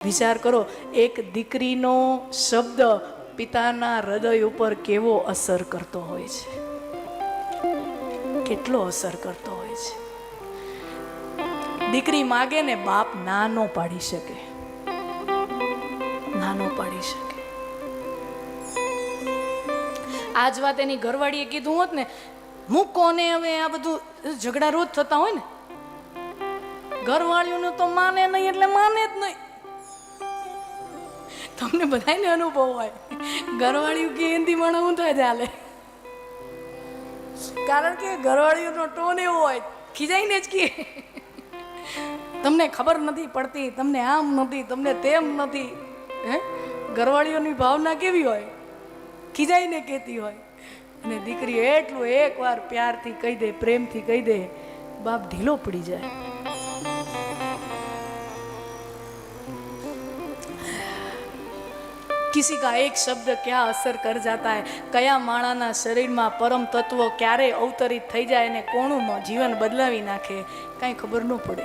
વિચાર કરો, એક દીકરીનો શબ્દ પિતાના હૃદય ઉપર કેવો અસર કરતો હોય છે, કેટલો અસર કરતો હોય છે. દીકરી માગે ને બાપ ના નો પાડી શકે, ના નો પાડી શકે. આજ વાત એની ઘરવાળીએ કીધું હોત ને, મૂકો ને હવે આ બધું ઝઘડા રોજ થતા હોય ને, ઘરવાળીઓને તો માને નહીં એટલે માને જ નહીં. તમને બધાને અનુભવ હોય, ઘરવાળીઓ કે હિન્દી માણવું થાય ચાલે, કારણ કે ઘરવાળીઓનો ટોન એવો હોય, ખીજાઈને જ કે તમને ખબર નથી પડતી, તમને આમ નથી, તમને તેમ નથી. હે, ઘરવાળીઓની ભાવના કેવી હોય, ખીજાઈને કહેતી હોય. અને દીકરી એટલું એકવાર પ્યારથી કહી દે, પ્રેમથી કહી દે, બાપ ઢીલો પડી જાય. किसी का एक शब्द क्या असर कर जाता है, कया माणाना शरीરમાં પરમ તત્વ ક્યારે અવતરિત થઈ જાય અને કોનું જીવન બદલાવી નાખે, કાંઈ ખબર ન પડે.